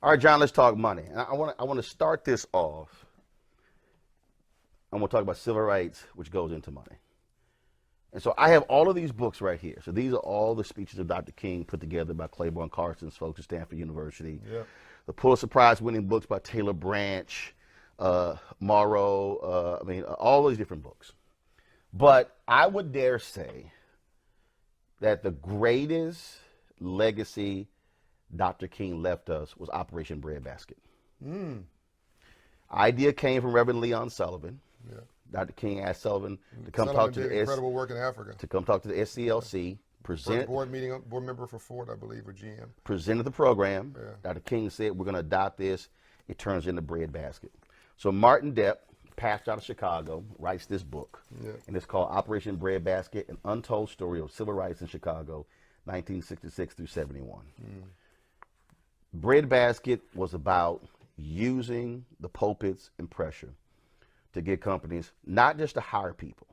All right, John, let's talk money. And I want to start this off. I'm going to talk about civil rights, which goes into money. And so I have all of these books right here. So these are all the speeches of Dr. King put together by Claiborne Carson's folks at Stanford University. Yeah. The Pulitzer Prize winning books by Taylor Branch, Morrow, all these different books. But I would dare say that the greatest legacy Dr. King left us was Operation Breadbasket. Idea came from Reverend Leon Sullivan. Yeah. Dr. King asked Sullivan to come talk to the incredible work in Africa. To come talk to the SCLC. Present board member for Ford, I believe, or GM. Presented the program. Yeah. Dr. King said, we're going to adopt this. It turns into Breadbasket. So Martin Depp, pastor out of Chicago, writes this book. Yeah. And it's called Operation Breadbasket, An Untold Story of Civil Rights in Chicago, 1966 through 71. Breadbasket was about using the pulpits and pressure to get companies not just to hire people,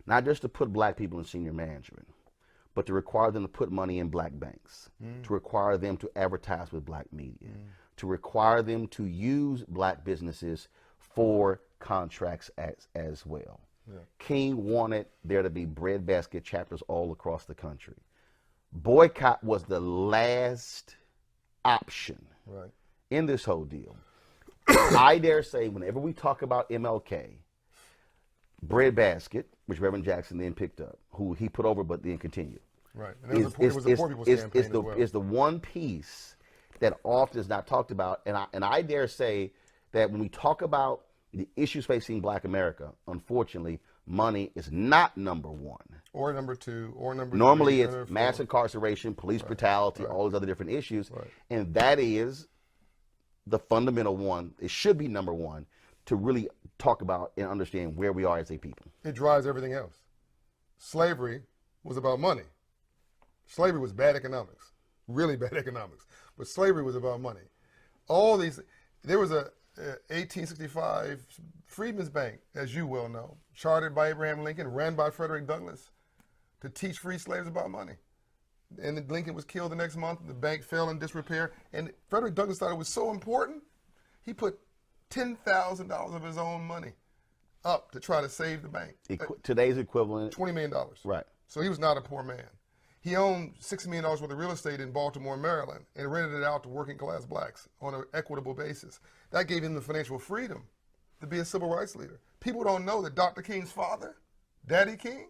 not just to put black people in senior management, but to require them to put money in black banks, to require them to advertise with black media, to require them to use black businesses for contracts as well. Yeah. King wanted there to be breadbasket chapters all across the country. Boycott was the last option in this whole deal. I dare say whenever we talk about MLK, Breadbasket, which Reverend Jackson then picked up, who he put over but then continued. Right. And it was a poor people's campaign as well. Is the one piece that often is not talked about. And I dare say that when we talk about the issues facing black America, unfortunately, money is not number one. Or number two, or number Normally three, it's mass incarceration, police brutality, all those other different issues. Right. And that is the fundamental one. It should be number one to really talk about and understand where we are as a people. It drives everything else. Slavery was about money. Slavery was bad economics. really bad economics. But slavery was about money. All these, there was a 1865 Freedmen's Bank, as you well know, chartered by Abraham Lincoln, ran by Frederick Douglass to teach free slaves about money. And then Lincoln was killed the next month. The bank fell in disrepair. And Frederick Douglass thought it was so important, he put $10,000 of his own money up to try to save the bank. Today's equivalent. $20 million. Right. So he was not a poor man. He owned $6 million worth of real estate in Baltimore, Maryland, and rented it out to working class blacks on an equitable basis. That gave him the financial freedom to be a civil rights leader. People don't know that Dr. King's father, Daddy King,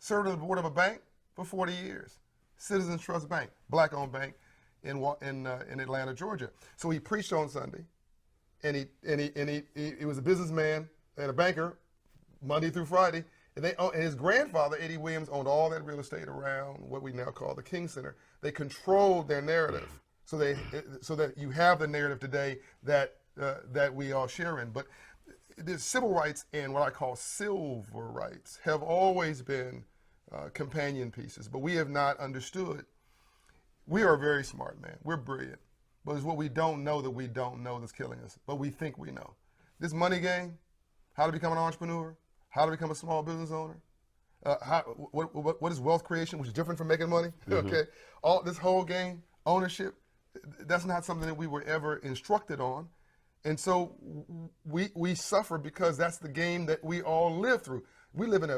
served on the board of a bank for 40 years. Citizens Trust Bank, black-owned bank in Atlanta, Georgia. So he preached on Sunday, and he was a businessman and a banker Monday through Friday. And his grandfather, Eddie Williams, owned all that real estate around what we now call the King Center. They controlled their narrative, so that you have the narrative today that we all share in. But the civil rights and what I call silver rights have always been companion pieces, but we have not understood. We are very smart, man. We're brilliant. But it's what we don't know that we don't know that's killing us. But we think we know. This money game, how to become an entrepreneur, how to become a small business owner, what is wealth creation, which is different from making money, okay? All this whole game, ownership, that's not something that we were ever instructed on. And so we suffer because that's the game that we all live through. We live in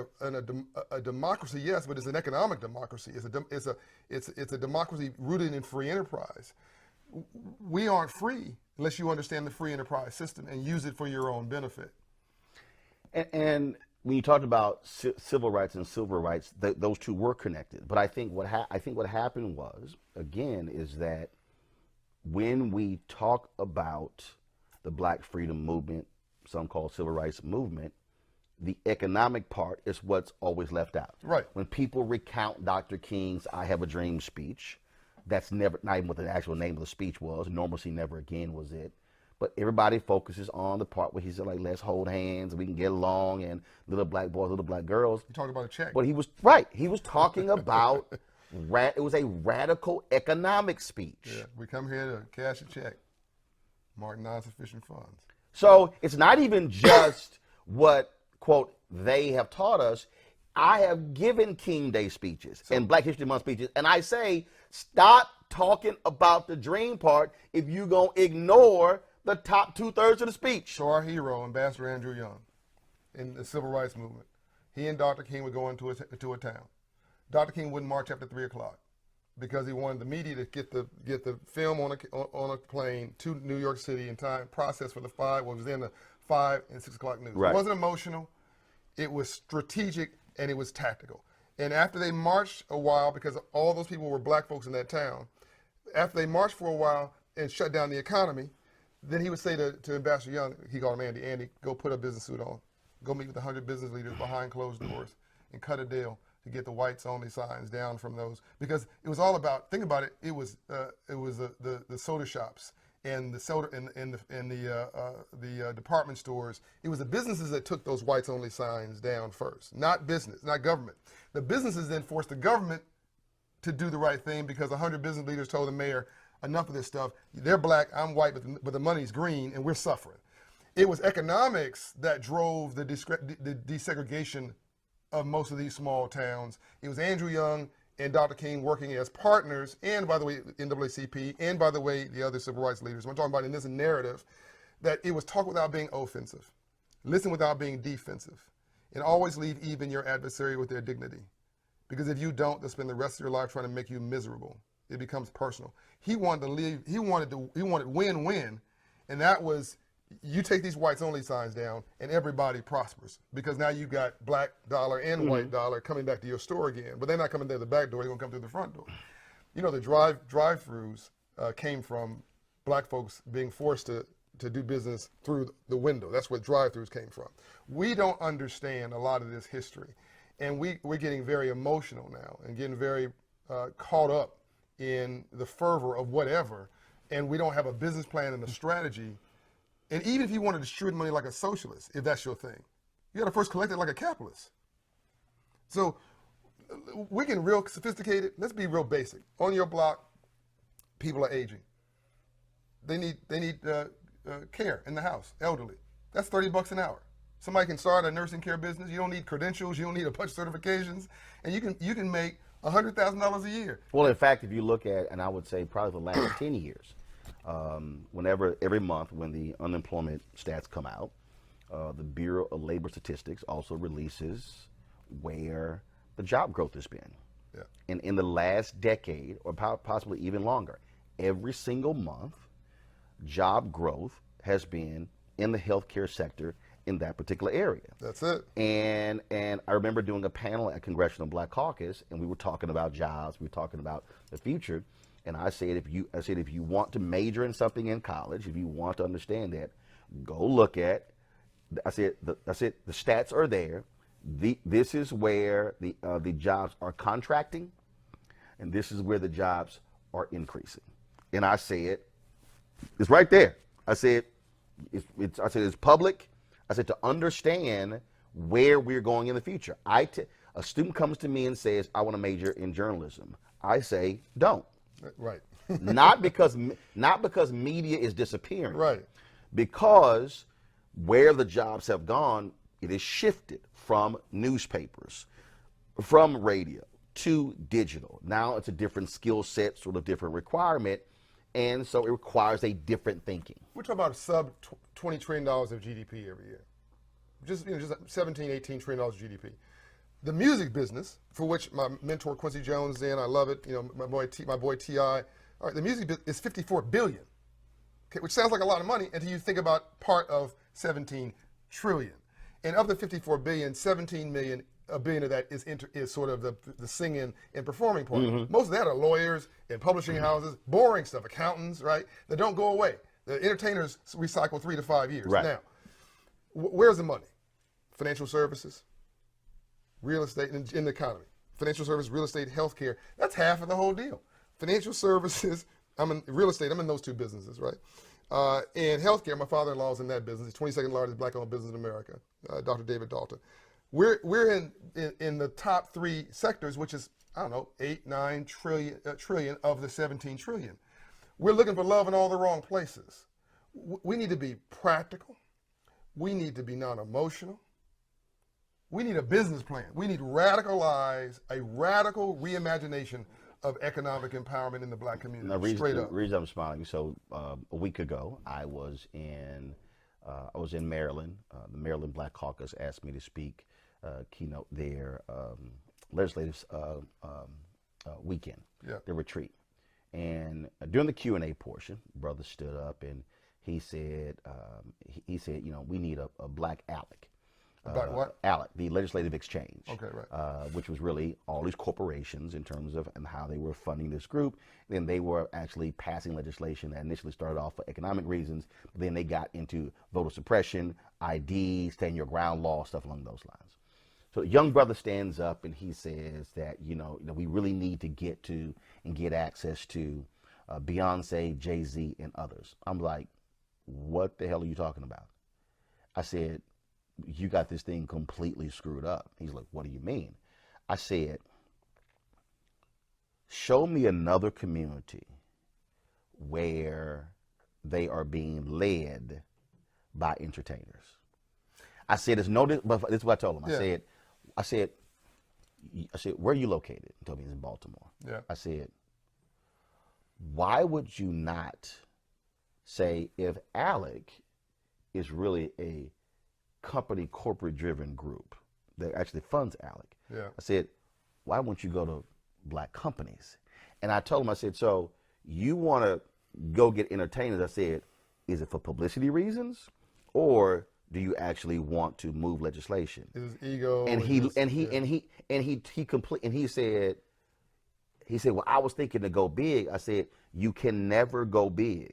a democracy, yes, but it's an economic democracy. It's a democracy rooted in free enterprise. We aren't free unless you understand the free enterprise system and use it for your own benefit. And when you talked about civil rights and civil rights, those two were connected. But I think what happened was, again, is that when we talk about the Black freedom movement, some call civil rights movement, the economic part is what's always left out. Right. When people recount Dr. King's "I Have a Dream" speech, that's not even what the actual name of the speech was. "Normalcy Never Again" was it. But everybody focuses on the part where he said, like, let's hold hands, we can get along, and little black boys, little black girls. You talked about a check. But he was right. He was talking about it was a radical economic speech. Yeah, we come here to cash a check, mark non-sufficient funds. So it's not even just what, quote, they have taught us. I have given King Day speeches and Black History Month speeches, and I say, stop talking about the dream part if you're going to ignore the top 2/3 of the speech. So our hero, Ambassador Andrew Young, in the civil rights movement, he and Dr. King would go into a town. Dr. King wouldn't march after 3 o'clock because he wanted the media to get the film on a plane to New York City in time, process for the 5, what was then the 5 and 6 o'clock news. Right. It wasn't emotional, it was strategic, and it was tactical. And after they marched a while, because all those people were black folks in that town, after they marched for a while and shut down the economy, then he would say to Ambassador Young, he called him Andy, go put a business suit on, go meet with 100 business leaders behind closed doors and cut a deal to get the whites only signs down from those. Because it was all about, think about it, it was the soda shops and the soda and the department stores. It was the businesses that took those whites only signs down first, not business, not government. The businesses then forced the government to do the right thing because 100 business leaders told the mayor, enough of this stuff. They're black, I'm white, but the money's green, and we're suffering. It was economics that drove the desegregation of most of these small towns. It was Andrew Young and Dr. King working as partners, and by the way, NAACP, and by the way, the other civil rights leaders. I'm talking about in this narrative that it was talk without being offensive, listen without being defensive, and always leave even your adversary with their dignity. Because if you don't, they'll spend the rest of your life trying to make you miserable. It becomes personal. He wanted to leave. He wanted win-win, and that was you take these whites only signs down, and everybody prospers because now you got black dollar and white dollar coming back to your store again. But they're not coming through the back door; they're gonna come through the front door. You know, the drive-throughs came from black folks being forced to do business through the window. That's where drive-throughs came from. We don't understand a lot of this history, and we're getting very emotional now and getting very caught up in the fervor of whatever, and we don't have a business plan and a strategy. And even if you want to distribute money like a socialist, if that's your thing, you got to first collect it like a capitalist. So we're getting real sophisticated. Let's be real basic. On your block, people are aging. They need care in the house, elderly. That's $30 an hour. Somebody can start a nursing care business. You don't need credentials. You don't need a bunch of certifications, and you can make $100,000 a year. Well, in fact, if you look at, and I would say probably the last 10 years, every month when the unemployment stats come out, the Bureau of Labor Statistics also releases where the job growth has been. Yeah. And in the last decade, or possibly even longer, every single month, job growth has been in the healthcare sector in that particular area. That's it. And I remember doing a panel at Congressional Black Caucus, and we were talking about jobs, we were talking about the future, and I said if you want to major in something in college, if you want to understand that, go look at. I said the stats are there. This is where the jobs are contracting, and this is where the jobs are increasing. And I said, it's right there. I said it's public. I said to understand where we're going in the future. A student comes to me and says, I want to major in journalism. I say, don't. Right. not because media is disappearing. Right. Because where the jobs have gone, it is shifted from newspapers, from radio to digital. Now it's a different skill set, sort of different requirement, and so it requires a different thinking. We're talking about sub $20 trillion of GDP every year. Just 17, 18 trillion dollars of GDP. The music business, for which my mentor Quincy Jones is in, I love it. My boy T.I. All right, the music business is $54 billion, okay, which sounds like a lot of money until you think about part of 17 trillion. And of the 54 billion, 17 million, a billion of that is sort of the singing and performing part. Mm-hmm. Most of that are lawyers and publishing houses, boring stuff, accountants, right? That don't go away. The entertainers recycle 3 to 5 years. Right. Now, where's the money? Financial services, real estate in the economy. Financial services, real estate, healthcare. That's half of the whole deal. Financial services, I'm in real estate, I'm in those two businesses, right? And healthcare, my father-in-law is in that business. He's 22nd largest black-owned business in America, Dr. David Dalton. We're in the top 3 sectors, which is, I don't know, 8, 9 trillion of the 17 trillion. We're looking for love in all the wrong places. We need to be practical. We need to be non-emotional. We need a business plan. We need a radical reimagination of economic empowerment in the black community. Now, straight up. The reason I'm smiling, so a week ago, I was in Maryland. The Maryland Black Caucus asked me to speak keynote their legislative weekend, their retreat. And during the Q&A portion, brother stood up and he said, we need a black ALEC. About what? ALEC, the Legislative Exchange. Okay, right. Which was really all these corporations in terms of and how they were funding this group. Then they were actually passing legislation that initially started off for economic reasons, but then they got into voter suppression, ID, stand your ground law, stuff along those lines. So a young brother stands up and he says that, we really need to get to and get access to Beyonce, Jay-Z, and others. I'm like, what the hell are you talking about? I said, you got this thing completely screwed up. He's like, what do you mean? I said, show me another community where they are being led by entertainers. I said, but this is what I told him. Yeah. I said, where are you located? He told me he's in Baltimore. Yeah. I said, why would you not say if ALEC is really a company corporate-driven group that actually funds ALEC? Yeah. I said, why won't you go to black companies? And I told him, I said, so you want to go get entertainers? I said, is it for publicity reasons, or do you actually want to move legislation? His ego. And he said, well, I was thinking to go big. I said, you can never go big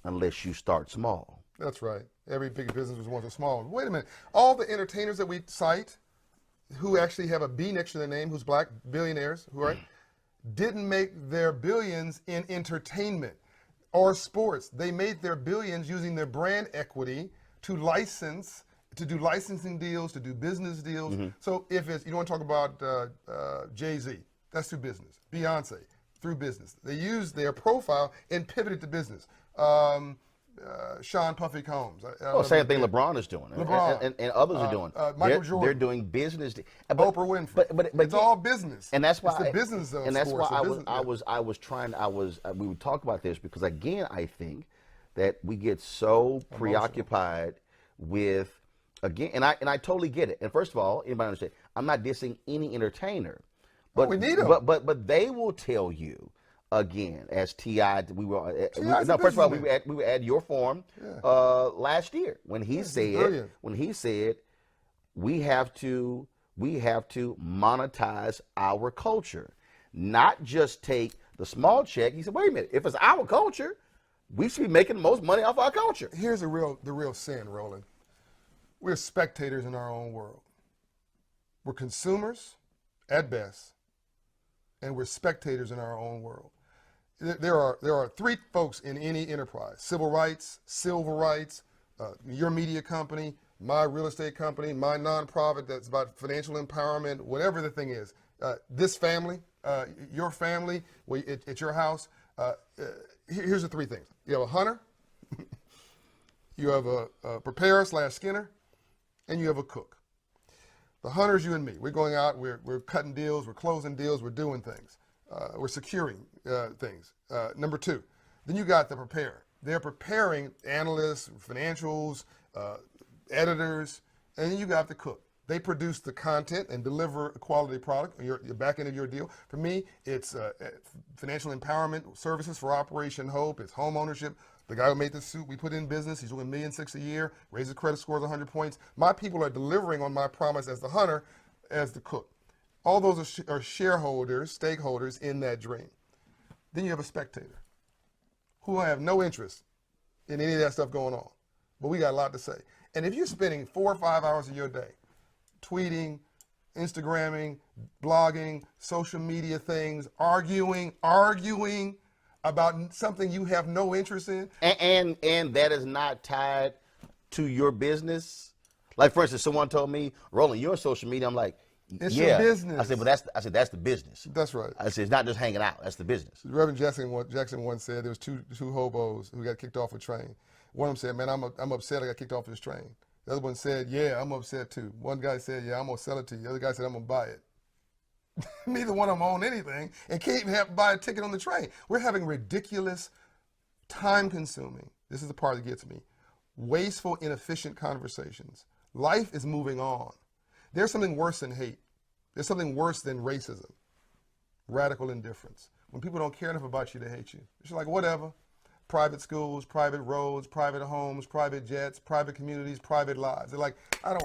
unless you start small. That's right. Every big business was once a small one. Wait a minute. All the entertainers that we cite who actually have a B next to their name, who's black, billionaires, who are, didn't make their billions in entertainment or sports. They made their billions using their brand equity to do licensing deals, to do business deals. Mm-hmm. So if you want to talk about Jay-Z, that's through business. Beyonce, through business. They used their profile and pivoted to business. Sean Puffy Combs. Well, same thing LeBron is doing, and others are doing. Michael Jordan. They're doing business. Oprah Winfrey. But it's all business. And that's why it's the business of and that's sports. why we would talk about this because again, I think that we get so preoccupied with and I totally get it. And first of all, anybody understand? I'm not dissing any entertainer, but we need them. But they will tell you. Again, as T.I., first of all, we were at your forum last year when he said we have to monetize our culture, not just take the small check. He said, wait a minute, if it's our culture, we should be making the most money off our culture. Here's the real sin, Roland. We're spectators in our own world. We're consumers at best, and we're spectators in our own world. There are three folks in any enterprise: civil rights, silver rights, your media company, my real estate company, my nonprofit that's about financial empowerment, whatever the thing is. This family, your family, at your house. Here's the three things: you have a hunter, you have a preparer/skinner, and you have a cook. The hunter's you and me. We're going out. We're cutting deals. We're closing deals. We're doing things. We're securing things. Number two, then you got the preparer. They're preparing analysts, financials, editors, and then you got the cook. They produce the content and deliver a quality product, your back end of your deal. For me, it's financial empowerment services for Operation Hope. It's home ownership. The guy who made the suit, we put in business. He's doing $1.6 million a year, raises credit scores 100 points. My people are delivering on my promise as the hunter, as the cook. All those are shareholders, stakeholders in that dream. Then you have a spectator who have no interest in any of that stuff going on. But we got a lot to say. And if you're spending 4 or 5 hours of your day tweeting, Instagramming, blogging, social media things, arguing about something you have no interest in. And that is not tied to your business. Like, for instance, someone told me, Roland, you're on social media. I'm like, it's your business. I said, that's the business. That's right. I said, it's not just hanging out. That's the business. Reverend Jackson once said there was two hobos who got kicked off a train. One of them said, man, I'm upset I got kicked off this train. The other one said, yeah, I'm upset too. One guy said, yeah, I'm going to sell it to you. The other guy said, I'm going to buy it. Neither one of them own anything and can't even buy a ticket on the train. We're having ridiculous, time-consuming, this is the part that gets me, wasteful, inefficient conversations. Life is moving on. There's something worse than hate. There's something worse than racism, radical indifference. When people don't care enough about you, they hate you. It's like, whatever. Private schools, private roads, private homes, private jets, private communities, private lives. They're like, I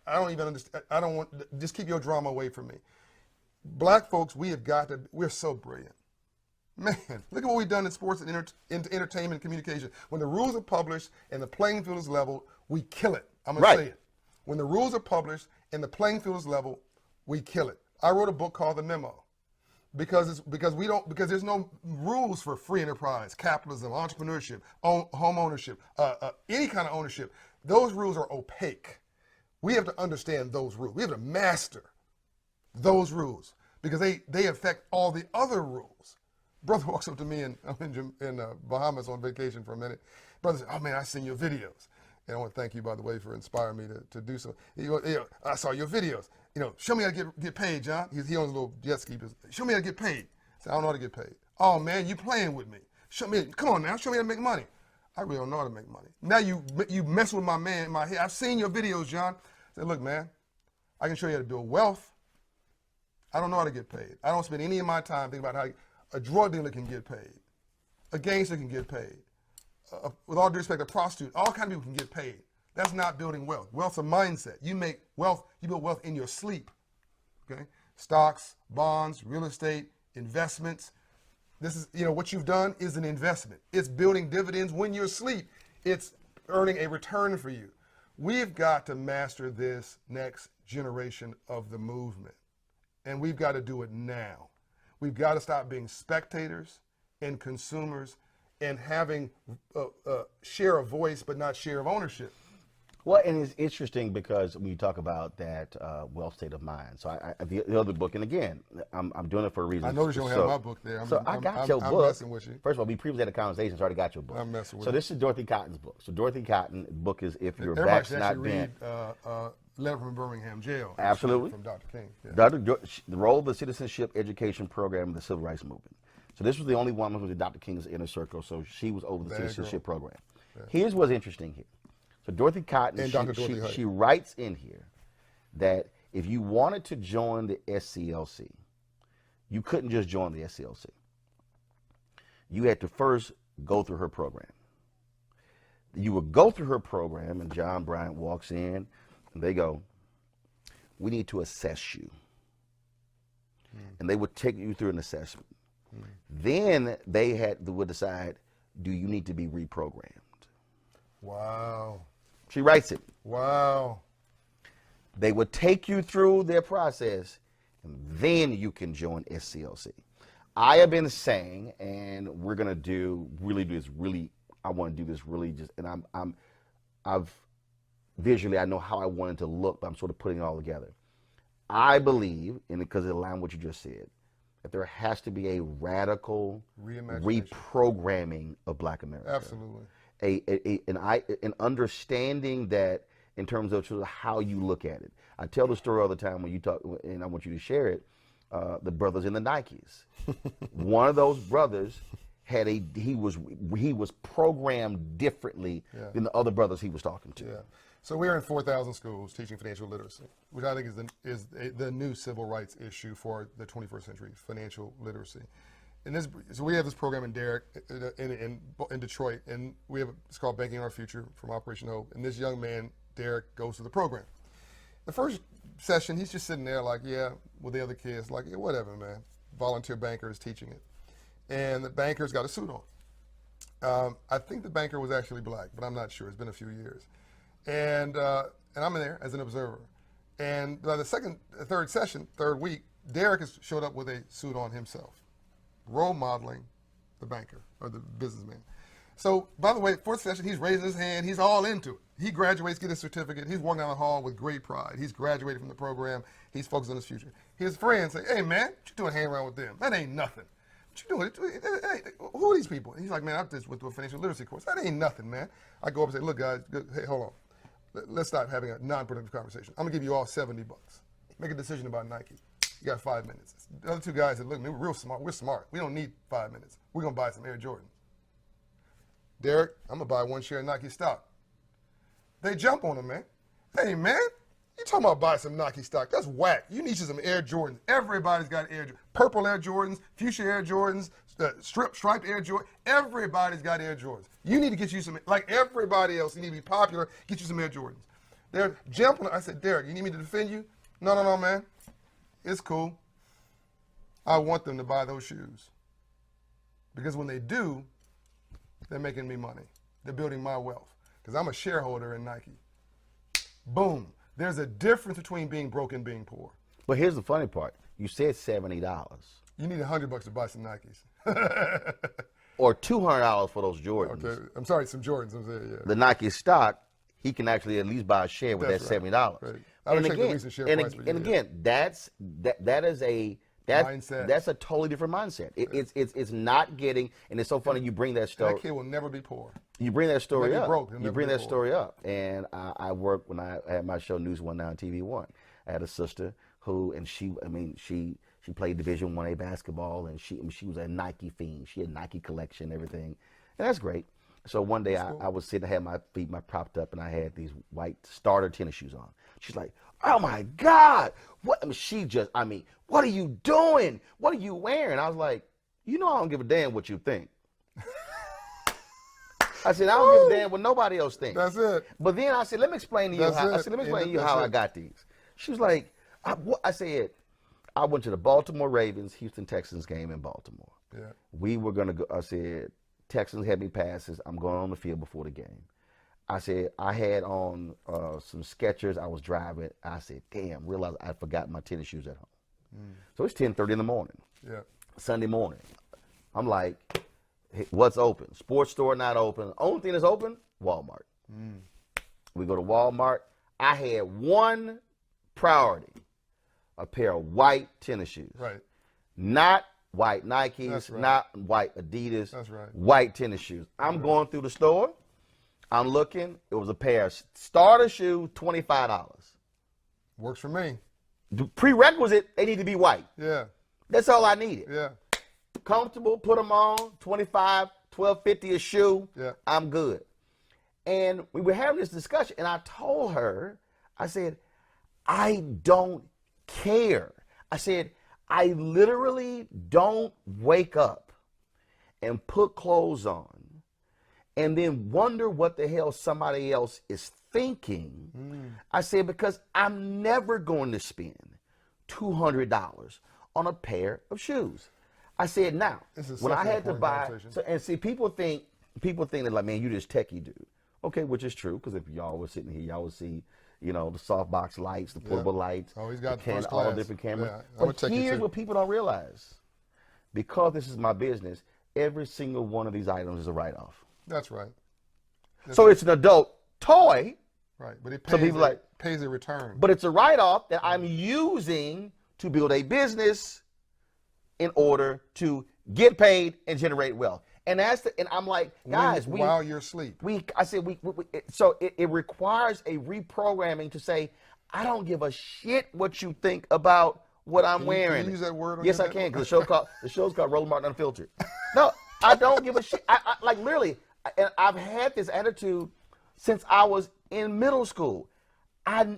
don't even understand. I don't want, just keep your drama away from me. Black folks, we're so brilliant. Man, look at what we've done in sports and entertainment and communication. When the rules are published and the playing field is leveled, we kill it. I'm going to say it. When the rules are published and the playing field is level, we kill it. I wrote a book called The Memo because there's no rules for free enterprise, capitalism, entrepreneurship, home ownership, any kind of ownership. Those rules are opaque. We have to understand those rules. We have to master those rules because they affect all the other rules. Brother walks up to me and I'm in Bahamas on vacation for a minute. Brother said, oh man, I seen your videos. And I want to thank you, by the way, for inspiring me to do so. I saw your videos. Show me how to get paid, John. He owns a little jet ski business. Show me how to get paid. I said, I don't know how to get paid. Oh, man, you playing with me. Come on now, show me how to make money. I really don't know how to make money. Now you mess with my head. I've seen your videos, John. I said, look, man, I can show you how to build wealth. I don't know how to get paid. I don't spend any of my time thinking about how a drug dealer can get paid. A gangster can get paid. With all due respect, a prostitute, all kinds of people can get paid. That's not building wealth. Wealth's a mindset. You build wealth in your sleep. Okay? Stocks, bonds, real estate, investments. This is, what you've done is an investment. It's building dividends when you're asleep. It's earning a return for you. We've got to master this next generation of the movement. And we've got to do it now. We've got to stop being spectators and consumers and having share of voice but not share of ownership. Well, and it's interesting because when you talk about that wealth state of mind. So the other book, and again, I'm doing it for a reason. I noticed you don't have my book there. I got your book. I'm messing with you. First of all, we previously had a conversation, so I already got your book. I'm messing with you. So you. this is Dorothy Cotton's book. So Dorothy Cotton's book is If Your Everybody Back's should Not actually Bent. read Letter from Birmingham Jail. Absolutely. From Dr. King. Yeah. The role of the citizenship education program in the civil rights movement. So this was the only woman who was in Dr. King's inner circle, so she was over the citizenship program. Yeah. Here's what's interesting here. So Dorothy Cotton, and she writes in here that if you wanted to join the SCLC, you couldn't just join the SCLC. You had to first go through her program. You would go through her program, and John Bryant walks in, and they go, "We need to assess you." And they would take you through an assessment. Then they would decide, do you need to be reprogrammed? Wow. She writes it. Wow. They would take you through their process, and then you can join SCLC. I have been saying, and we're gonna I want to do this really just, and I've visually, I know how I want it to look, but I'm sort of putting it all together. I believe, and because it aligns with what you just said, that there has to be a radical reprogramming of Black America. Absolutely. An understanding that in terms of how you look at it. I tell the story all the time when you talk, and I want you to share it. The brothers in the Nikes. One of those brothers he was programmed differently than the other brothers he was talking to. Yeah. So we're in 4,000 schools teaching financial literacy, which I think is the new civil rights issue for the 21st century, financial literacy. And so we have this program in Derrick, in Detroit, and it's called Banking Our Future from Operation Hope. And this young man, Derrick, goes to the program. The first session, he's just sitting there like, with the other kids, like, yeah, whatever, man. Volunteer banker is teaching it. And the banker's got a suit on. I think the banker was actually black, but I'm not sure. It's been a few years. And I'm in there as an observer. And by the third week, Derrick has showed up with a suit on himself, role modeling the banker or the businessman. So, by the way, fourth session, he's raising his hand. He's all into it. He graduates, gets his certificate. He's walking down the hall with great pride. He's graduated from the program. He's focused on his future. His friends say, "Hey, man, what you doing hanging around with them? That ain't nothing. What you doing? Hey, who are these people?" And he's like, "Man, I just went through a financial literacy course. That ain't nothing, man." I go up and say, "Look, guys, hey, hold on. Let's stop having a non-productive conversation. I'm going to give you all $70. Make a decision about Nike. You got 5 minutes." The other two guys said, "Look, man, we're real smart. We're smart. We don't need 5 minutes. We're going to buy some Air Jordan." "Derrick, I'm going to buy one share of Nike stock." They jump on him, man. "Hey, man, you talking about buying some Nike stock? That's whack. You need some Air Jordans. Everybody's got Air Jordans. Purple Air Jordans, fuchsia Air Jordans, striped Air Jordan. Everybody's got Air Jordans. You need to get you some, like everybody else, you need to be popular, get you some Air Jordans." They're jumping. I said, "Derrick, you need me to defend you?" No, man. It's cool. I want them to buy those shoes. Because when they do, they're making me money. They're building my wealth. Because I'm a shareholder in Nike. Boom. There's a difference between being broke and being poor. But here's the funny part. You said $70. You need $100 to buy some Nikes. Or $200 for those Jordans. Okay. I'm sorry, some Jordans. I'm saying, yeah. The Nike stock, he can actually at least buy a share with that $70. Right. I would check the recent share price. And again, that is a mindset. That's a totally different mindset. It's not getting, and it's so funny you bring that story. That kid will never be poor. You bring that story up. You bring that story up. And I worked when I had my show News 1 on TV 1. I had a sister who, and she played Division 1A basketball, and she was a Nike fiend. She had Nike collection, everything, and that's great. So one day I was sitting, I had my feet propped up, and I had these white starter tennis shoes on. She's like, "Oh my God, what?" What are you doing? What are you wearing? I was like, I don't give a damn what you think. I said, I don't give a damn what nobody else thinks. That's it. But then I said, let me explain to you how I got these. She was like, I said, I went to the Baltimore Ravens, Houston Texans game in Baltimore. Yeah. We were going to go, I said, Texans had me passes. I'm going on the field before the game. I said, I had on some Skechers. I was driving. I said, damn, realized I forgot my tennis shoes at home. So it's 10:30 in the morning. Yeah. Sunday morning. I'm like, hey, what's open? Sports store not open. Only thing that's open, Walmart. We go to Walmart. I had one priority, a pair of white tennis shoes. Right. Not white Nikes, That's right. not white Adidas. That's right. White tennis shoes. I'm going through the store. I'm looking. It was a pair of starter shoes, $25. Works for me. The prerequisite, they need to be white. Yeah. That's all I needed. Yeah. Comfortable, put them on, $25, $12.50 a shoe. Yeah. I'm good. And we were having this discussion, and I told her, I said, I don't care. I said, I literally don't wake up and put clothes on and then wonder what the hell somebody else is thinking. I said, because I'm never going to spend $200 on a pair of shoes. I said, now, when I had to buy, and see, people think that, like, man, you just techie dude. Okay, which is true, because if y'all were sitting here, y'all would see, you know, the softbox lights, the portable lights. Oh, he's got the first all class. different cameras. Yeah, but here's what people don't realize. Because this is my business, every single one of these items is a write-off. That's right. So it's an adult toy. Right, but it Some pays, people pays a return. But it's a write-off that I'm using to build a business in order to get paid and generate wealth. And I'm like, guys, while you're asleep. So it requires a reprogramming to say, I don't give a shit what you think about what I'm wearing. Can you use that word? Yes, I can, because the show's called Roland Martin Unfiltered. No, I don't give a shit. I like, literally, and I've had this attitude since I was in middle school. I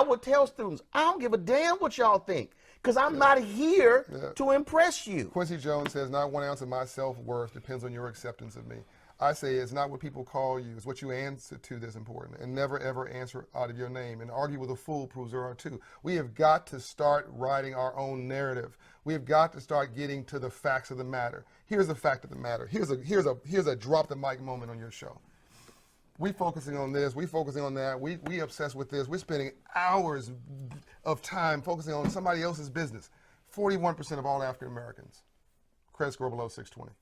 would tell students, I don't give a damn what y'all think, because I'm not here to impress you. Quincy Jones says, not 1 ounce of my self-worth depends on your acceptance of me. I say it's not what people call you, it's what you answer to that's important. And never, ever answer out of your name. And argue with a fool proves there are two. We have got to start writing our own narrative. We have got to start getting to the facts of the matter. Here's the fact of the matter. Here's a drop the mic moment on your show. We focusing on this, we focusing on that, we obsessed with this. We're spending hours of time focusing on somebody else's business. 41% of all African Americans, credit score below 620.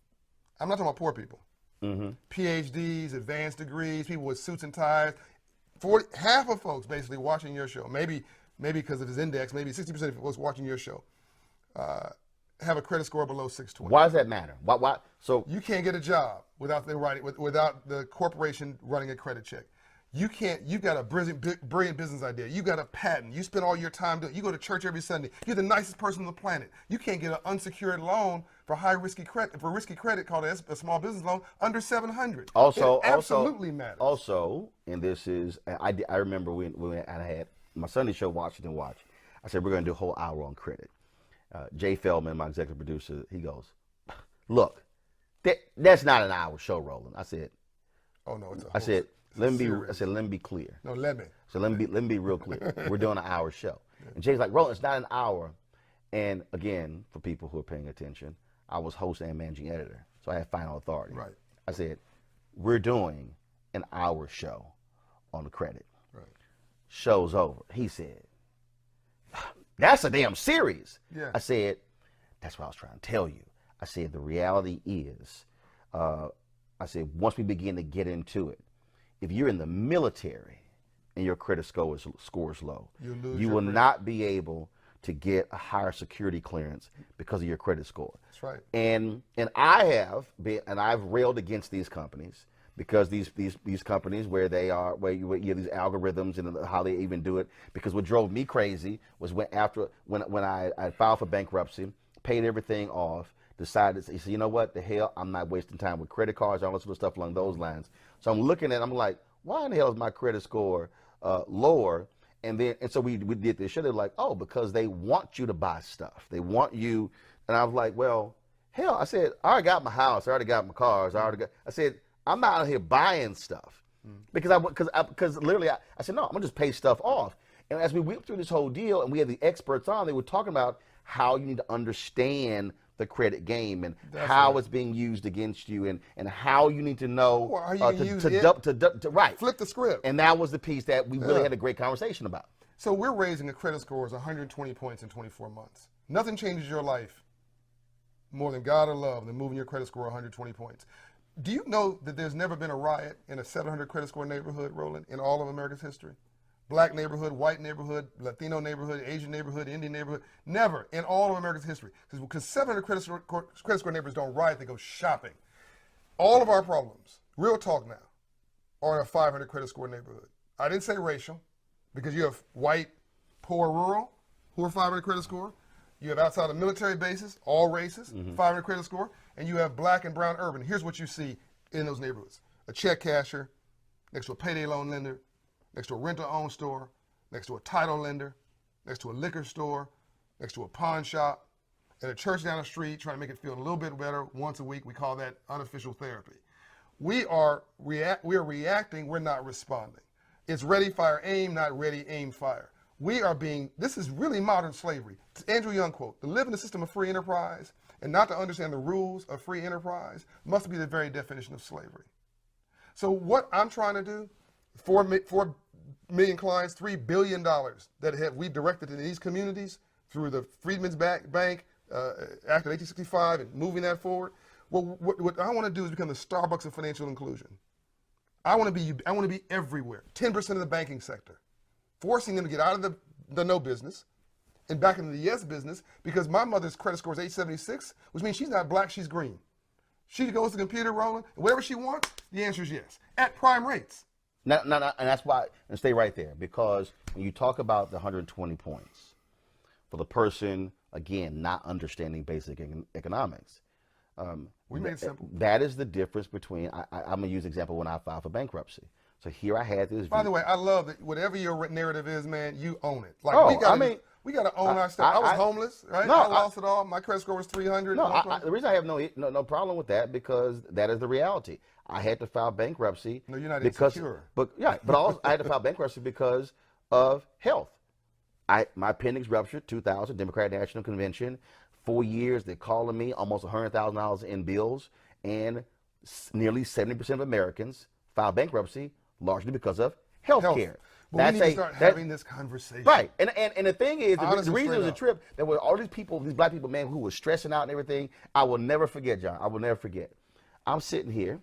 I'm not talking about poor people. PhDs, advanced degrees, people with suits and ties. Half of folks basically watching your show, maybe because of his index, maybe 60% of folks watching your show have a credit score below 620. Why does that matter? Why? So you can't get a job without the corporation running a credit check. You can't. You've got a brilliant business idea. You got a patent. You spend all your time doing. You go to church every Sunday. You're the nicest person on the planet. You can't get an unsecured loan for risky credit called a small business loan under 700. Also, it absolutely matters. Also, and this is I remember when I had my Sunday show, Washington Watch. I said we're going to do a whole hour on credit. Jay Feldman, my executive producer, he goes, look, that's not an hour show, Roland. I said, oh no, it's a. I said, let me be clear. No, let me. So let me be real clear. We're doing an hour show. And Jay's like, Roland, it's not an hour. And again, for people who are paying attention, I was host and managing editor, so I had final authority. Right. I said, we're doing an hour show on the credit. Right. Show's over. He said, that's a damn series. Yeah. I said, that's what I was trying to tell you. I said, the reality is, I said, once we begin to get into it, if you're in the military and your credit score is low, you will not be able to get a higher security clearance because of your credit score. That's right. And I've railed against these companies because these companies where you have these algorithms and how they even do it. Because what drove me crazy was when I filed for bankruptcy, paid everything off, decided to say, you know what, the hell, I'm not wasting time with credit cards, all this sort of stuff along those lines. So I'm looking at it, I'm like, why in the hell is my credit score lower? And so we did this show. They're like, oh, because they want you to buy stuff. They want you. And I was like, well, hell, I said, I already got my house. I already got my cars. I said, I'm not out here buying stuff. Because literally, I said, no, I'm going to just pay stuff off. And as we went through this whole deal and we had the experts on, they were talking about how you need to understand the credit game and how it's being used against you and how you need to know to flip the script. And that was the piece that we really had a great conversation about. So we're raising the credit scores 120 points in 24 months. Nothing changes your life more than God or love than moving your credit score 120 points. Do you know that there's never been a riot in a 700 credit score neighborhood, Roland, in all of America's history? Black neighborhood, white neighborhood, Latino neighborhood, Asian neighborhood, Indian neighborhood. Never in all of America's history. Because 700 credit score neighbors don't riot, they go shopping. All of our problems, real talk now, are in a 500 credit score neighborhood. I didn't say racial, because you have white, poor, rural, who are 500 credit score. You have outside of military bases, all races, 500 credit score. And you have black and brown urban. Here's what you see in those neighborhoods. A check casher, next to a payday loan lender, next to a rent-to-own store, next to a title lender, next to a liquor store, next to a pawn shop, and a church down the street trying to make it feel a little bit better once a week. We call that unofficial therapy. We are reacting, we're not responding. It's ready, fire, aim, not ready, aim, fire. This is really modern slavery. It's Andrew Young quote, to live in a system of free enterprise and not to understand the rules of free enterprise must be the very definition of slavery. So what I'm trying to do, 4 million clients, $3 billion that we directed to these communities through the Freedmen's Bank Act of 1865 and moving that forward. Well, what I want to do is become the Starbucks of financial inclusion. I want to be everywhere, 10% of the banking sector, forcing them to get out of the no business and back into the yes business, because my mother's credit score is 876, which means she's not black, she's green. She goes to the computer, Roland, and whatever she wants, the answer is yes, at prime rates. No, and that's why, and stay right there, because when you talk about the 120 points, for the person, again, not understanding basic economics, we made it simple. That is the difference between, I'm going to use an example when I filed for bankruptcy. So here I had this. By the way, I love that whatever your narrative is, man, you own it. Like, we got to own our stuff. I was homeless, right? No, I lost it all. My credit score was 300. No, the reason I have no problem with that, because that is the reality. I had to file bankruptcy. No, you're not insecure. But also I had to file bankruptcy because of health. My appendix ruptured, 2000, Democratic National Convention. 4 years, they're calling me, almost $100,000 in bills, and nearly 70% of Americans file bankruptcy largely because of health care. But we need to start having this conversation. Right. And the thing is, the reason it was a trip, there were all these people, these black people, man, who were stressing out and everything. I will never forget, John. I will never forget. I'm sitting here,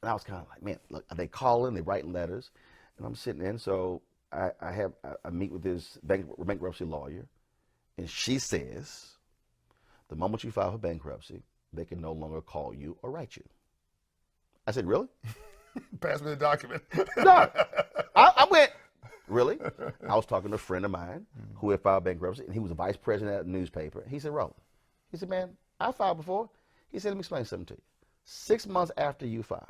and I was kind of like, man, look, they calling, they writing letters, and I'm sitting there, and so I meet with this bankruptcy lawyer, and she says, the moment you file for bankruptcy, they can no longer call you or write you. I said, really? Pass me the document. No. I went, really? I was talking to a friend of mine who had filed bankruptcy, and he was a vice president at a newspaper. He said, Roland, he said, man, I filed before. He said, let me explain something to you. 6 months after you file,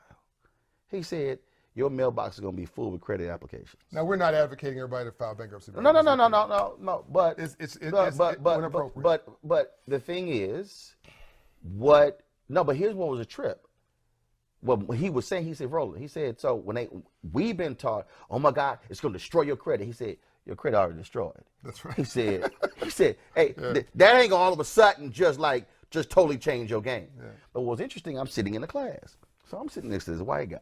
he said, your mailbox is going to be full with credit applications. Now, we're not advocating everybody to file bankruptcy. No. But it's inappropriate. But the thing is, but here's what was a trip. Well, he was saying, he said, Roland, he said, so we've been taught, oh my God, it's going to destroy your credit. He said, your credit already destroyed. That's right. He said, hey, that ain't gonna all of a sudden just totally change your game. Yeah. But what's interesting, I'm sitting in the class. So I'm sitting next to this white guy.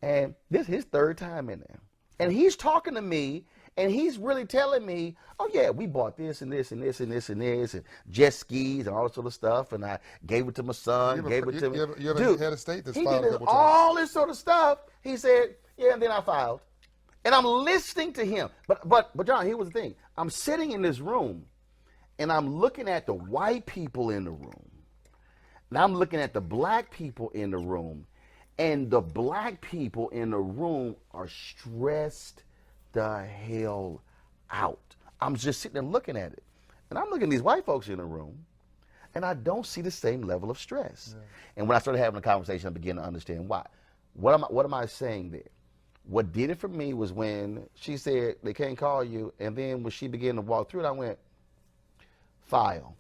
And this is his third time in there. And he's talking to me, and he's really telling me, oh yeah, we bought this and this and this and this and this, and jet skis and all this sort of stuff, and I gave it to my son, You have a head of state that's filed a couple times. All this sort of stuff. He said, yeah, and then I filed. And I'm listening to him. But John, here was the thing. I'm sitting in this room, and I'm looking at the white people in the room. And I'm looking at the black people in the room. And the black people in the room are stressed the hell out. I'm just sitting there looking at it. And I'm looking at these white folks in the room, and I don't see the same level of stress. Yeah. And when I started having a conversation, I began to understand why. What am I saying there? What did it for me was when she said, they can't call you, and then when she began to walk through it, I went, file.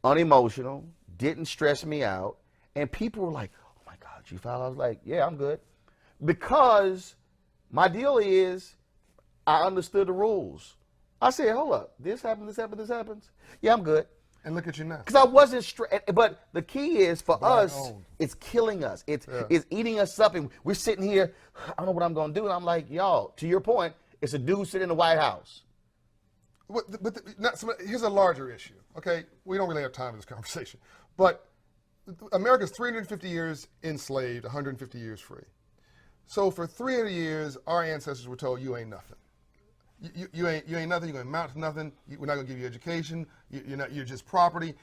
Unemotional, didn't stress me out, and people were like, oh my God, you filed? I was like, yeah, I'm good. Because my deal is, I understood the rules. I said, hold up, this happens. Yeah, I'm good. And look at you now. Because I wasn't stressed. But the key is for us, it's killing us. It's eating us up. And we're sitting here, I don't know what I'm going to do. And I'm like, y'all, to your point, it's a dude sitting in the White House. Here's a larger issue, okay? We don't really have time for this conversation. But America's 350 years enslaved, 150 years free. So for 300 years, our ancestors were told, you ain't nothing. You ain't nothing. You're going to amount to nothing. We're not going to give you education. You're just property.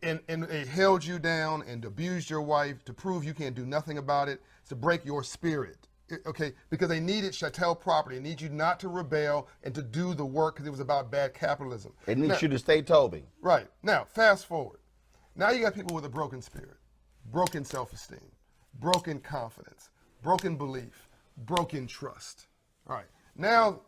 And they held you down and abused your wife to prove you can't do nothing about it, to break your spirit. Okay, because they needed chattel property. They need you not to rebel and to do the work because it was about bad capitalism. They need you to stay Toby. Right. Now, fast forward. Now you got people with a broken spirit, broken self-esteem, broken confidence, broken belief, broken trust. All right. Now,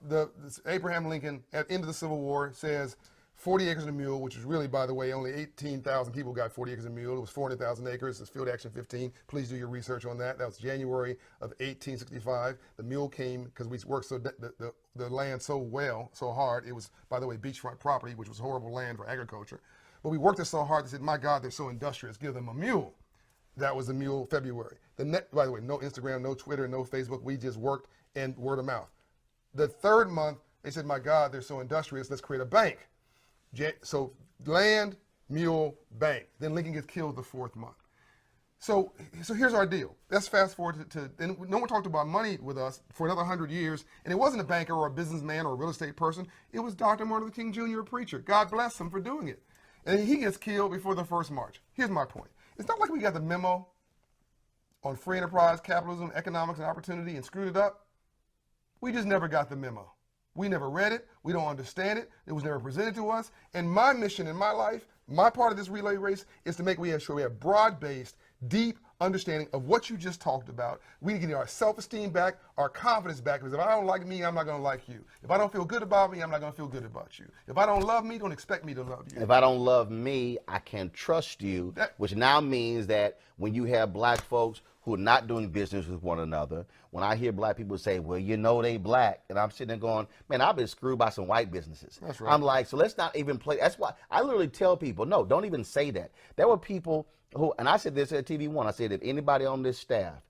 Abraham Lincoln, at the end of the Civil War, says 40 acres and a mule, which is really, by the way, only 18,000 people got 40 acres and a mule. It was 400,000 acres. It's Field Action 15. Please do your research on that. That was January of 1865. The mule came because we worked the land so well, so hard. It was, by the way, beachfront property, which was horrible land for agriculture. But we worked it so hard, they said, my God, they're so industrious. Give them a mule. That was the mule February. By the way, no Instagram, no Twitter, no Facebook. We just worked and word of mouth. The third month, they said, my God, they're so industrious. Let's create a bank. So land, mule, bank. Then Lincoln gets killed the fourth month. So here's our deal. Let's fast forward and no one talked about money with us for another 100 years. And it wasn't a banker or a businessman or a real estate person. It was Dr. Martin Luther King Jr., a preacher. God bless him for doing it. And he gets killed before the first march. Here's my point. It's not like we got the memo on free enterprise, capitalism, economics, and opportunity and screwed it up. We just never got the memo. We never read it. We don't understand it. It was never presented to us. And my mission in my life, my part of this relay race, is to make sure we have broad-based, deep understanding of what you just talked about. We get our self-esteem back, our confidence back. Because if I don't like me, I'm not going to like you. If I don't feel good about me, I'm not going to feel good about you. If I don't love me, don't expect me to love you. If I don't love me, I can't trust you, which now means that when you have black folks who are not doing business with one another, when I hear black people say, well, you know they black, and I'm sitting there going, man, I've been screwed by some white businesses. That's right. I'm like, so let's not even play. That's why I literally tell people, no, don't even say that. There were people who, and I said this at TV One, I said, if anybody on this staff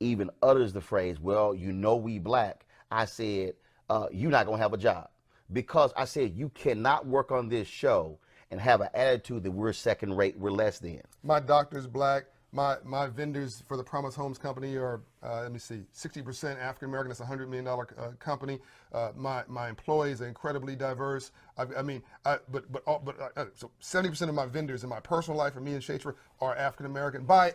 even utters the phrase, well, you know we black, I said, you're not going to have a job. Because I said, you cannot work on this show and have an attitude that we're second rate, we're less than. My doctor's black. My vendors for the Promise Homes Company are, let me see, 60% African American. That's a $100 million company. My employees are incredibly diverse. So 70% of my vendors in my personal life, for me and Schaefer, are African American. And by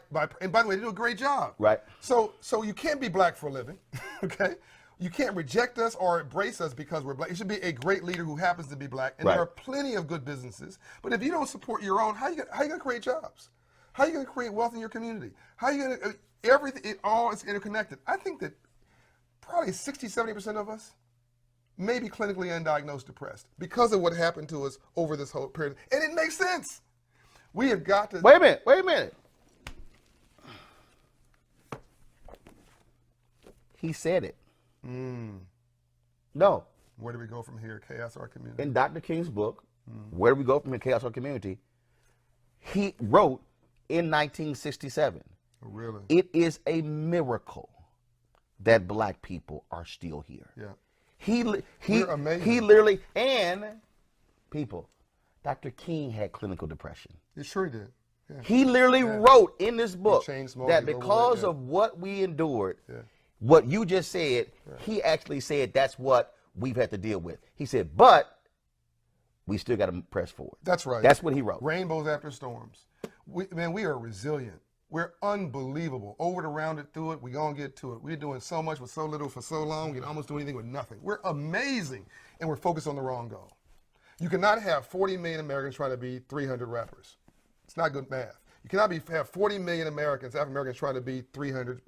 the way, they do a great job. Right. So you can't be black for a living, okay? You can't reject us or embrace us because we're black. You should be a great leader who happens to be black. And there are plenty of good businesses. But if you don't support your own, how you going to create jobs? How are you going to create wealth in your community? How are you going to, everything, it all is interconnected. I think that probably 60, 70% of us may be clinically undiagnosed depressed because of what happened to us over this whole period. And it makes sense. We have got to. Wait a minute. He said it. No. Where do we go from here? Chaos Our Community. In Dr. King's book, Where Do We Go From Here? Chaos Our Community, he wrote in 1967. Really? It is a miracle that black people are still here. Yeah. We're amazing. He literally, and people, Dr. King had clinical depression. It sure did. Yeah. He literally wrote in this book that smoking, because of what we endured, what you just said, he actually said that's what we've had to deal with. He said, but we still got to press forward. That's right. That's what he wrote. Rainbows after storms. We are resilient. We're unbelievable. Over it, around it, through it, we're going to get to it. We're doing so much with so little for so long, we can almost do anything with nothing. We're amazing, and we're focused on the wrong goal. You cannot have 40 million Americans trying to be 300 rappers. It's not good math. You cannot have 40 million African Americans trying to be 300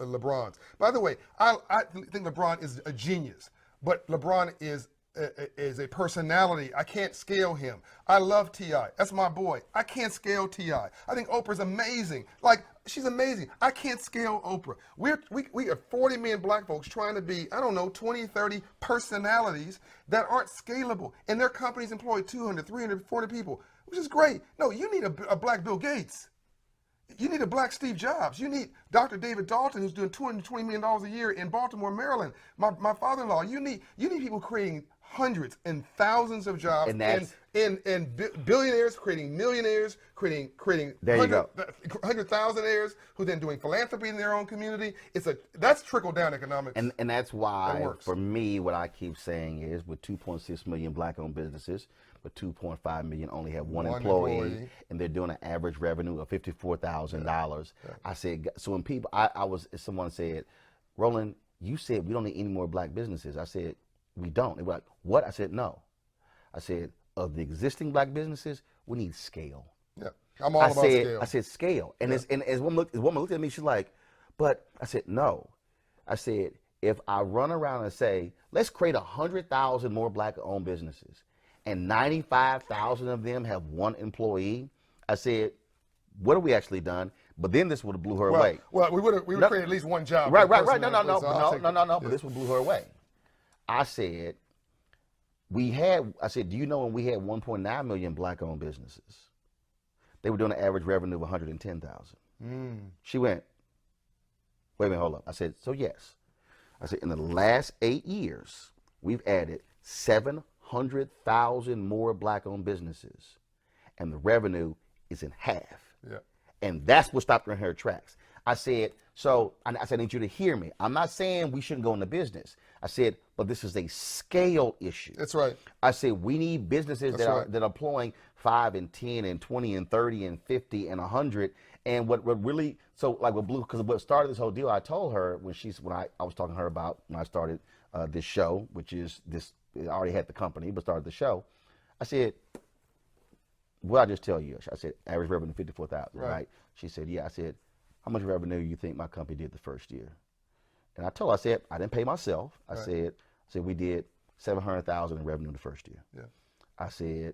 LeBrons. By the way, I think LeBron is a genius, but LeBron is a personality. I can't scale him. I love T.I. That's my boy. I can't scale T.I. I think Oprah's amazing. Like, she's amazing. I can't scale Oprah. We are 40 million black folks trying to be, I don't know, 20, 30 personalities that aren't scalable. And their companies employ 200, 300, 40 people, which is great. No, you need a black Bill Gates. You need a black Steve Jobs. You need Dr. David Dalton, who's doing $220 million a year in Baltimore, Maryland. My father-in-law. You need people creating hundreds and thousands of jobs, and billionaires creating millionaires, creating there you go. 100,000-aires who then doing philanthropy in their own community. That's trickle down economics. And that's why, that for me, what I keep saying is, with 2.6 million black-owned businesses, but 2.5 million only have one employee, and they're doing an average revenue of $54,000. Yeah. I said, so when people, someone said, Roland, you said we don't need any more black businesses. I said, we don't. They were like, what? I said, no. I said, of the existing black businesses, we need scale. Yeah, I'm all about scale. I said, scale. And as woman looked at me, she's like, but I said, no. I said, if I run around and say, let's create 100,000 more black-owned businesses, and 95,000 of them have one employee, I said, what have we actually done? But then this would have blew her away. Well, we would create at least one job. Right. No. But this would blew her away. I said, do you know when we had 1.9 million black-owned businesses, they were doing an average revenue of 110,000. She went, wait a minute, hold up. I said, so yes. I said, in the last 8 years, we've added 700,000 more black-owned businesses, and the revenue is in half. Yeah. And that's what stopped her in her tracks. I said, I need you to hear me. I'm not saying we shouldn't go into business. I said, but this is a scale issue. That's right. I said, we need businesses that are employing 5 and 10 and 20 and 30 and 50 and 100. And what really, because what started this whole deal, I told her when I was talking to her about when I started this show, which is this, I already had the company, but started the show. I said, well, I just tell you. I said, average revenue 54,000, right? She said, yeah. I said, how much revenue you think my company did the first year? And I told her, I said, I didn't pay myself. I said we did 700,000 in revenue the first year. Yeah. I said,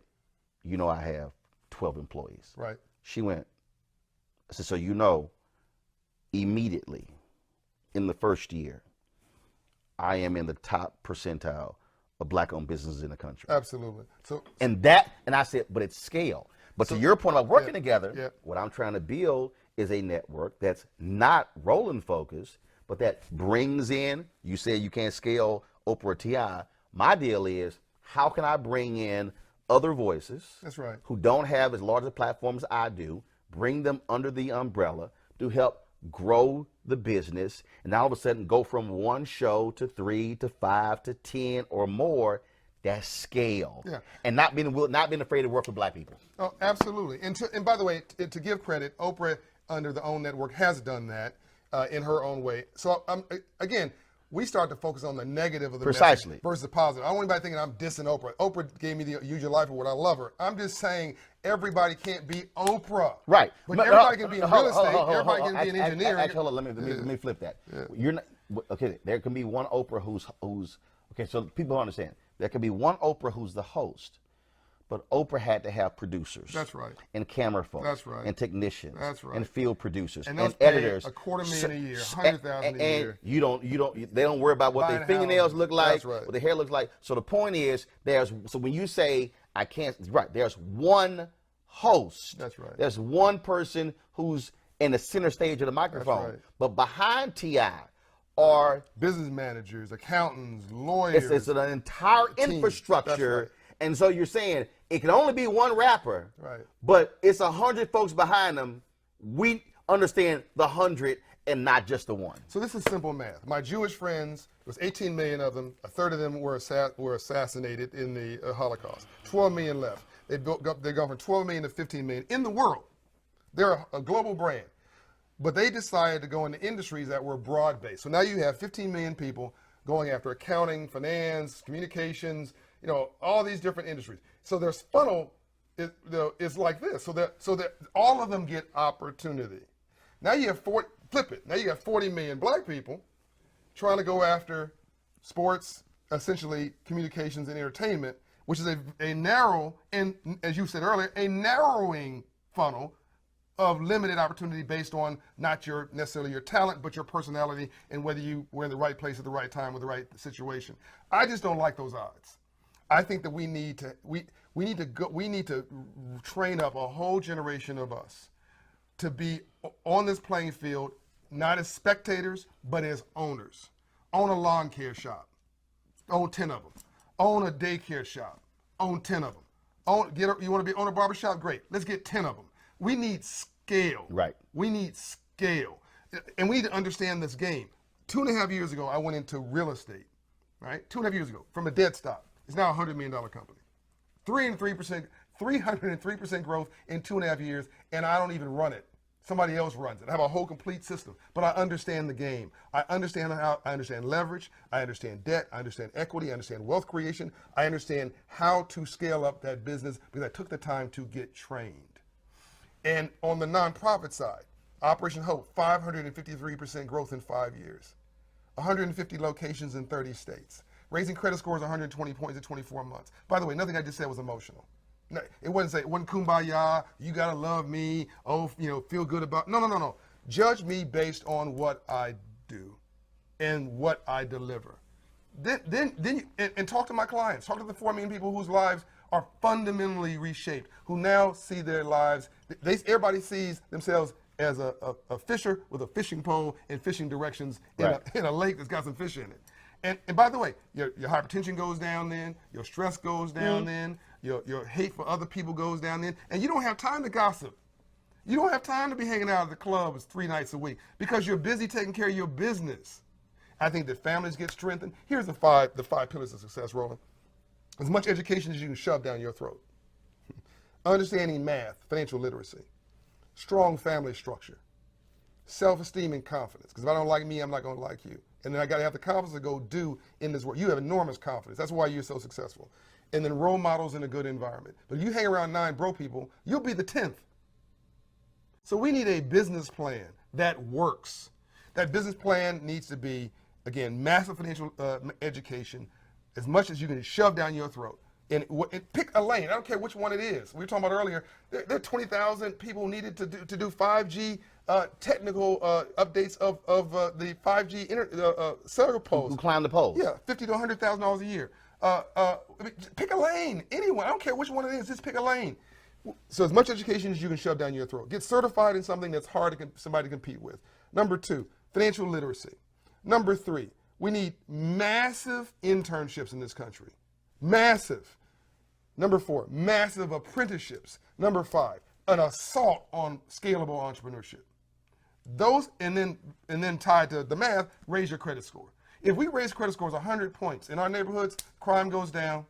I have 12 employees. Right. She went, I said, so immediately in the first year, I am in the top percentile of black-owned businesses in the country. Absolutely. And I said, but it's scale. But to your point about working together, what I'm trying to build is a network that's not Roland focused, but that brings in, you said you can't scale Oprah or T.I. My deal is, how can I bring in other voices who don't have as large a platform as I do, bring them under the umbrella to help grow the business, and all of a sudden go from one show to 3 to 5 to 10 or more. That's scale. Yeah. And not being afraid to work with black people. Oh, absolutely. And by the way, to give credit, Oprah under the OWN network has done that in her own way. So again, we start to focus on the negative of the message versus the positive. I don't want anybody thinking I'm dissing Oprah. Oprah gave me the Use Your Life Award. I love her. I'm just saying everybody can't be Oprah. Right. But everybody can be in real estate. Everybody can be in engineering. Actually, hold on. Let me flip that. Yeah. You're not okay. There can be one Oprah who's okay. So people understand. There can be one Oprah who's the host, but Oprah had to have producers. That's right. And camera folks. That's right. And technicians. That's right. And field producers. And editors. $250,000 a year, $100,000 a year. And they don't worry about what their fingernails look like, what their hair looks like. So the point is, so when you say I can't, there's one host. That's right. There's one person who's in the center stage of the microphone. That's right. But behind T.I. are business managers, accountants, lawyers. It's an entire infrastructure. Right. And so you're saying it can only be one rapper, but it's 100 folks behind them. We understand the 100 and not just the one. So this is simple math. My Jewish friends, there was 18 million of them. A third of them were assassinated in the Holocaust. 12 million left. They've gone from 12 million to 15 million in the world. They're a global brand. But they decided to go into industries that were broad-based. So now you have 15 million people going after accounting, finance, communications, all these different industries. So their funnel is like this. So that all of them get opportunity. Now you have flip it. Now you got 40 million black people trying to go after sports, essentially communications and entertainment, which is a narrow, and as you said earlier, a narrowing funnel of limited opportunity based on not necessarily your talent, but your personality and whether you were in the right place at the right time with the right situation. I just don't like those odds. I think that we need to train up a whole generation of us to be on this playing field, not as spectators, but as owners. Own a lawn care shop. Own 10 of them. Own a daycare shop. Own 10 of them. You want to own a barbershop? Great. Let's get 10 of them. We need scale. Right. We need scale. And we need to understand this game. 2.5 years ago, I went into real estate, right? 2.5 years ago, from a dead stop. It's now a $100 million company. 303% growth in 2.5 years, and I don't even run it. Somebody else runs it. I have a whole complete system, but I understand the game. I understand leverage. I understand debt. I understand equity. I understand wealth creation. I understand how to scale up that business because I took the time to get trained. And on the nonprofit side, Operation Hope, 553% growth in 5 years, 150 locations in 30 states, raising credit scores 120 points in 24 months. By the way, nothing I just said was emotional. No, it wasn't kumbaya, you gotta love me, feel good about, no. Judge me based on what I do and what I deliver. Then talk to my clients, talk to the 4 million people whose lives are fundamentally reshaped, who now see their lives, everybody sees themselves as a fisher with a fishing pole and fishing directions in a lake that's got some fish in it. And by the way, your hypertension goes down then, your stress goes down then, your hate for other people goes down then, and you don't have time to gossip. You don't have time to be hanging out at the clubs 3 nights a week because you're busy taking care of your business. I think that families get strengthened. Here's the five pillars of success, Roland. As much education as you can shove down your throat. Understanding math, financial literacy, strong family structure, self-esteem and confidence. Because if I don't like me, I'm not going to like you. And then I got to have the confidence to go do in this work. You have enormous confidence. That's why you're so successful. And then role models in a good environment. But if you hang around 9 broke people, you'll be the 10th. So we need a business plan that works. That business plan needs to be, again, massive financial education, as much as you can shove down your throat. And pick a lane. I don't care which one it is. We were talking about earlier, there are 20,000 people needed to do 5G technical updates of the 5G cellular poles. Who climb the poles. Yeah, $50,000 to $100,000 a year. Pick a lane. Anyone. I don't care which one it is. Just pick a lane. So as much education as you can shove down your throat. Get certified in something that's hard to somebody to compete with. Number 2, financial literacy. Number 3, we need massive internships in this country. Massive. Number 4, massive apprenticeships. Number 5, an assault on scalable entrepreneurship. Those, and then tied to the math, raise your credit score. If we raise credit scores 100 points in our neighborhoods, crime goes down,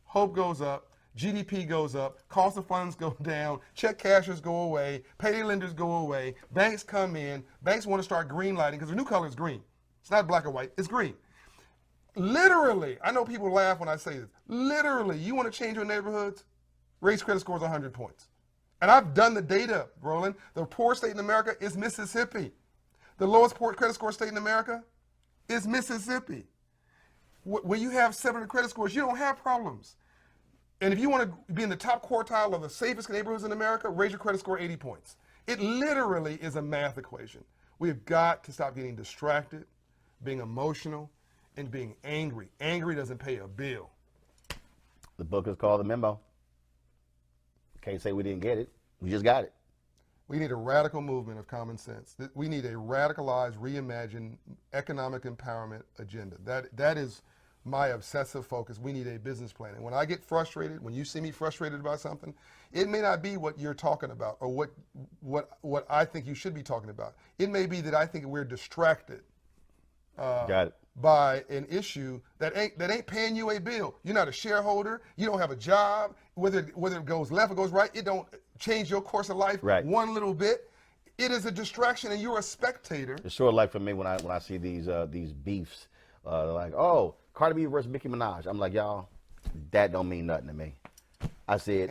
hope goes up, GDP goes up, cost of funds go down, check cashers go away, payday lenders go away, banks come in, banks want to start green lighting because the new color is green. It's not black or white, it's green. Literally, I know people laugh when I say this, literally, you want to change your neighborhoods? Raise credit scores 100 points. And I've done the data, Roland. The poorest state in America is Mississippi. The lowest credit score state in America is Mississippi. When you have 700 credit scores, you don't have problems. And if you want to be in the top quartile of the safest neighborhoods in America, raise your credit score 80 points. It literally is a math equation. We've got to stop getting distracted, being emotional, and being angry. Angry doesn't pay a bill. The book is called The Memo. Can't say we didn't get it. We just got it. We need a radical movement of common sense. We need a radicalized, reimagined economic empowerment agenda. That is my obsessive focus. We need a business plan. And when I get frustrated, when you see me frustrated about something, it may not be what you're talking about or what I think you should be talking about. It may be that I think we're distracted by an issue that ain't paying you a bill. You're not a shareholder. You don't have a job. Whether it goes left or goes right, it don't change your course of life one little bit. It is a distraction, and you're a spectator. It's sort of like for me when I see these beefs, like, oh, Cardi B versus Nicki Minaj. I'm like, y'all, that don't mean nothing to me. I said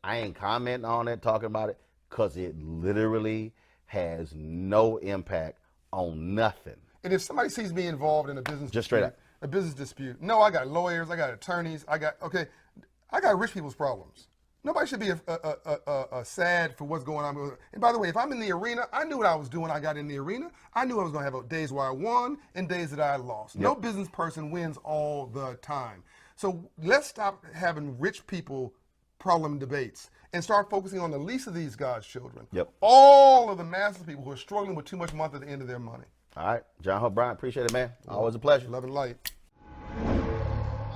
I ain't commenting on it, talking about it, because it literally has no impact on nothing. And if somebody sees me involved in a business just straight up a business dispute, no, I got lawyers, I got attorneys, I got rich people's problems. Nobody should be sad for what's going on. And by the way, if I'm in the arena, I knew what I was doing. I got in the arena. I knew I was going to have days where I won and days that I lost. Yep. No business person wins all the time. So let's stop having rich people problem debates and start focusing on the least of these God's children. Yep. All of the masses of people who are struggling with too much money at the end of their money. All right. John Hope Bryant, appreciate it, man. Always a pleasure. Love and light.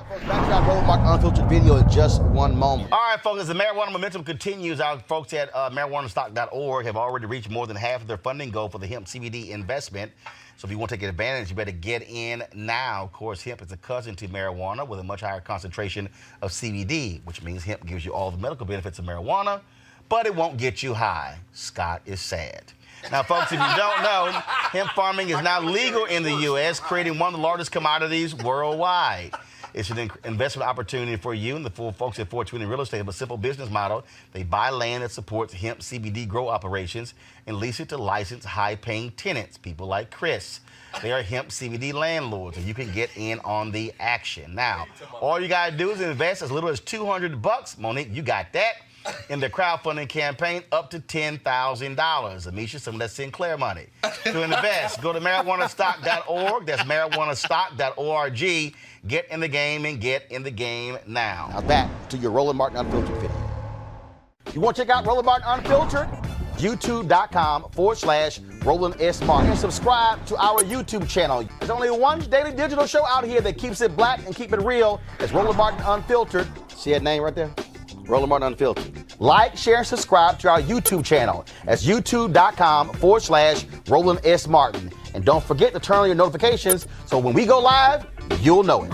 Back to our Roland Martin Unfiltered video in just one moment. All right, folks, as the marijuana momentum continues, our folks at marijuanastock.org have already reached more than half of their funding goal for the hemp CBD investment. So if you want to take advantage, you better get in now. Of course, hemp is a cousin to marijuana with a much higher concentration of CBD, which means hemp gives you all the medical benefits of marijuana, but it won't get you high. Scott is sad. Now, folks, if you don't know, hemp farming is now legal in the U.S., creating one of the largest commodities worldwide. It's an investment opportunity for you, and the folks at 420 Real Estate have a simple business model. They buy land that supports hemp CBD grow operations and lease it to licensed high-paying tenants, people like Chris. They are hemp CBD landlords, and you can get in on the action. Now, all you got to do is invest as little as $200. Monique, you got that. In the crowdfunding campaign, up to $10,000. Amisha, some of that Sinclair money. To invest, go to marijuanastock.org. That's marijuanastock.org. Get in the game and get in the game now. Now back to your Roland Martin Unfiltered video. You want to check out Roland Martin Unfiltered? YouTube.com/Roland S. Martin. And subscribe to our YouTube channel. There's only one daily digital show out here that keeps it black and keep it real. It's Roland Martin Unfiltered. See that name right there? Roland Martin Unfiltered. Like, share, and subscribe to our YouTube channel. That's youtube.com/Roland S. Martin. And don't forget to turn on your notifications so when we go live, you'll know it.